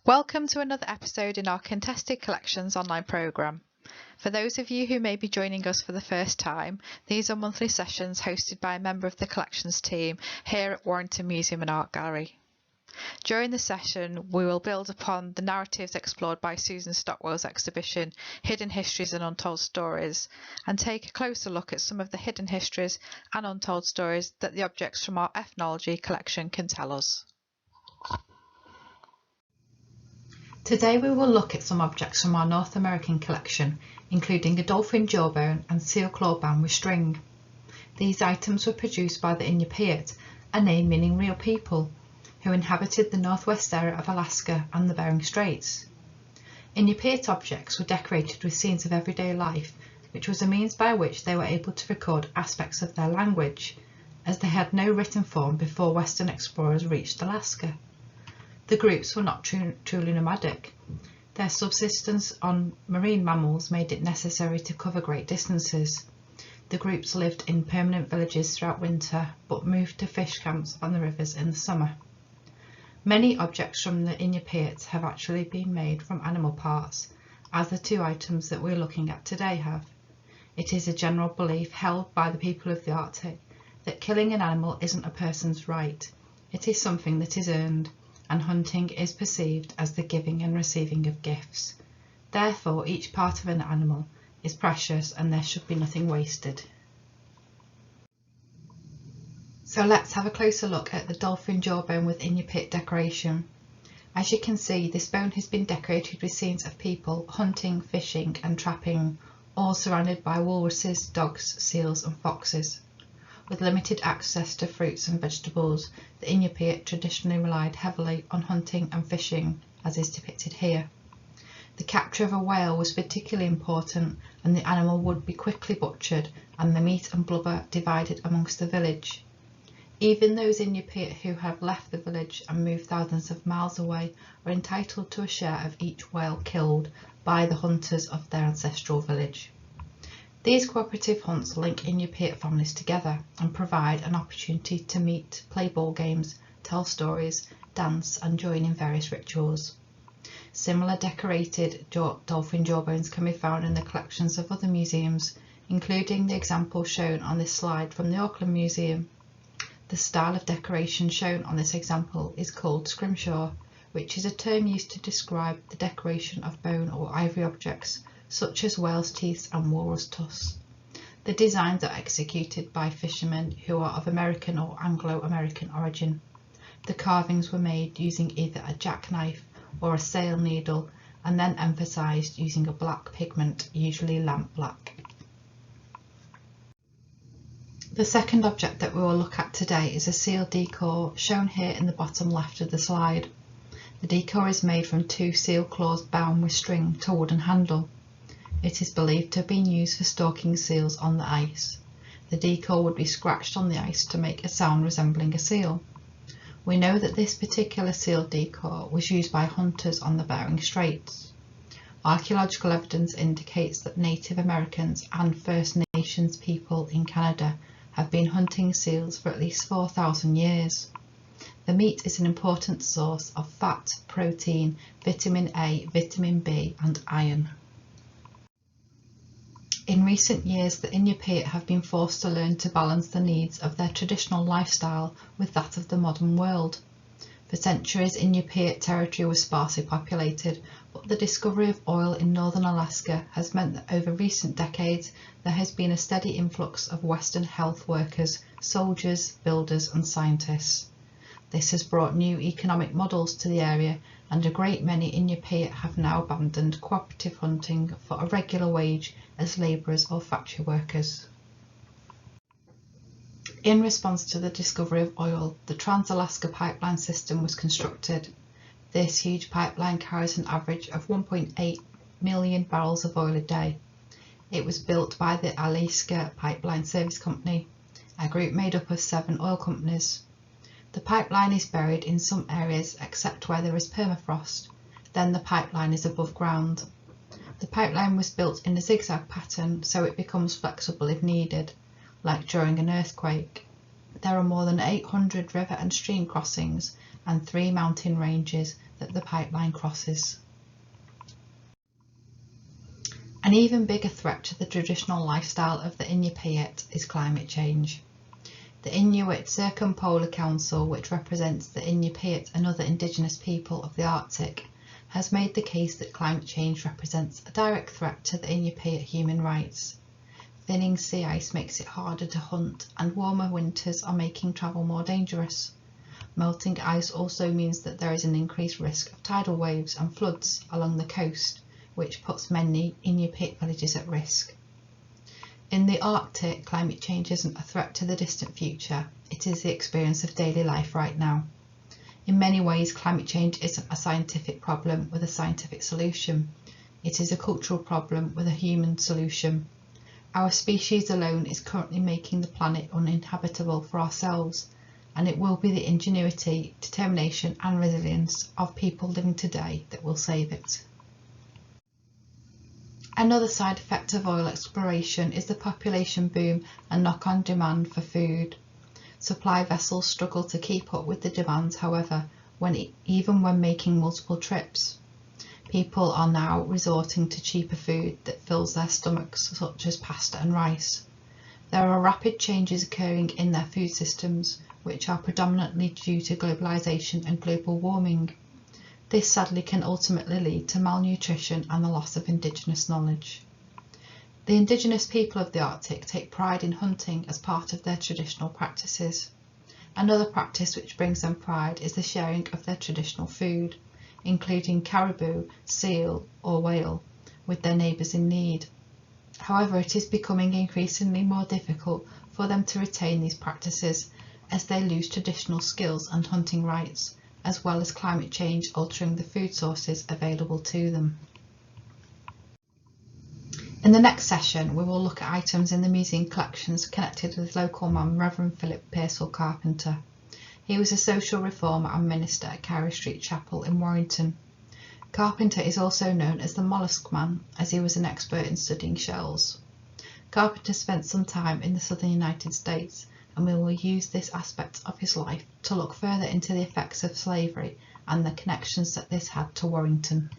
Welcome to another episode in our Contested Collections online programme. For those of you who may be joining us for the first time, these are monthly sessions hosted by a member of the collections team here at Warrington Museum and Art Gallery. During the session, we will build upon the narratives explored by Susan Stockwell's exhibition, Hidden Histories and Untold Stories, and take a closer look at some of the hidden histories and untold stories that the objects from our ethnology collection can tell us. Today we will look at some objects from our North American collection, including a dolphin jawbone and seal claw band with string. These items were produced by the Inupiat, a name meaning real people, who inhabited the northwest area of Alaska and the Behring Straits. Inupiat objects were decorated with scenes of everyday life, which was a means by which they were able to record aspects of their language, as they had no written form before Western explorers reached Alaska. The groups were not truly nomadic. Their subsistence on marine mammals made it necessary to cover great distances. The groups lived in permanent villages throughout winter, but moved to fish camps on the rivers in the summer. Many objects from the Inupiat have actually been made from animal parts, as the two items that we're looking at today have. It is a general belief held by the people of the Arctic that killing an animal isn't a person's right. It is something that is earned, and hunting is perceived as the giving and receiving of gifts. Therefore, each part of an animal is precious and there should be nothing wasted. So let's have a closer look at the dolphin jawbone with Inupiat decoration. As you can see, this bone has been decorated with scenes of people hunting, fishing and trapping, all surrounded by walruses, dogs, seals and foxes. With limited access to fruits and vegetables, the Inupiat traditionally relied heavily on hunting and fishing, as is depicted here. The capture of a whale was particularly important, and the animal would be quickly butchered and the meat and blubber divided amongst the village. Even those Inupiat who have left the village and moved thousands of miles away are entitled to a share of each whale killed by the hunters of their ancestral village. These cooperative hunts link Inupiat families together and provide an opportunity to meet, play ball games, tell stories, dance and join in various rituals. Similar decorated dolphin jawbones can be found in the collections of other museums, including the example shown on this slide from the Auckland Museum. The style of decoration shown on this example is called scrimshaw, which is a term used to describe the decoration of bone or ivory objects, such as whale's teeth and walrus tusks. The designs are executed by fishermen who are of American or Anglo-American origin. The carvings were made using either a jackknife or a sail needle and then emphasised using a black pigment, usually lamp black. The second object that we will look at today is a seal decoy, shown here in the bottom left of the slide. The decoy is made from two seal claws bound with string to a wooden handle. It is believed to have been used for stalking seals on the ice. The decoy would be scratched on the ice to make a sound resembling a seal. We know that this particular seal decoy was used by hunters on the Behring Straits. Archaeological evidence indicates that Native Americans and First Nations people in Canada have been hunting seals for at least 4,000 years. The meat is an important source of fat, protein, vitamin A, vitamin B and iron. In recent years, the Inupiat have been forced to learn to balance the needs of their traditional lifestyle with that of the modern world. For centuries, Inupiat territory was sparsely populated, but the discovery of oil in northern Alaska has meant that over recent decades there has been a steady influx of Western health workers, soldiers, builders and scientists. This has brought new economic models to the area, and a great many Inupiat have now abandoned cooperative hunting for a regular wage as labourers or factory workers. In response to the discovery of oil, the Trans-Alaska Pipeline system was constructed. This huge pipeline carries an average of 1.8 million barrels of oil a day. It was built by the Alaska Pipeline Service Company, a group made up of 7 oil companies. The pipeline is buried in some areas except where there is permafrost. Then the pipeline is above ground. The pipeline was built in a zigzag pattern so it becomes flexible if needed, like during an earthquake. There are more than 800 river and stream crossings and 3 mountain ranges that the pipeline crosses. An even bigger threat to the traditional lifestyle of the Inupiat is climate change. The Inuit Circumpolar Council, which represents the Inupiat and other indigenous people of the Arctic, has made the case that climate change represents a direct threat to the Inupiat human rights. Thinning sea ice makes it harder to hunt, and warmer winters are making travel more dangerous. Melting ice also means that there is an increased risk of tidal waves and floods along the coast, which puts many Inupiat villages at risk. In the Arctic, climate change isn't a threat to the distant future, it is the experience of daily life right now. In many ways, climate change isn't a scientific problem with a scientific solution. It is a cultural problem with a human solution. Our species alone is currently making the planet uninhabitable for ourselves, and it will be the ingenuity, determination and resilience of people living today that will save it. Another side effect of oil exploration is the population boom and knock-on demand for food. Supply vessels struggle to keep up with the demands, however, even when making multiple trips. People are now resorting to cheaper food that fills their stomachs, such as pasta and rice. There are rapid changes occurring in their food systems, which are predominantly due to globalisation and global warming. This sadly can ultimately lead to malnutrition and the loss of indigenous knowledge. The indigenous people of the Arctic take pride in hunting as part of their traditional practices. Another practice which brings them pride is the sharing of their traditional food, including caribou, seal or whale, with their neighbours in need. However, it is becoming increasingly more difficult for them to retain these practices as they lose traditional skills and hunting rights, as well as climate change altering the food sources available to them. In the next session, we will look at items in the museum collections connected with local man Reverend Philip Pearsall Carpenter. He was a social reformer and minister at Carey Street Chapel in Warrington. Carpenter is also known as the Mollusk Man, as he was an expert in studying shells. Carpenter spent some time in the southern United States, and we will use this aspect of his life to look further into the effects of slavery and the connections that this had to Warrington.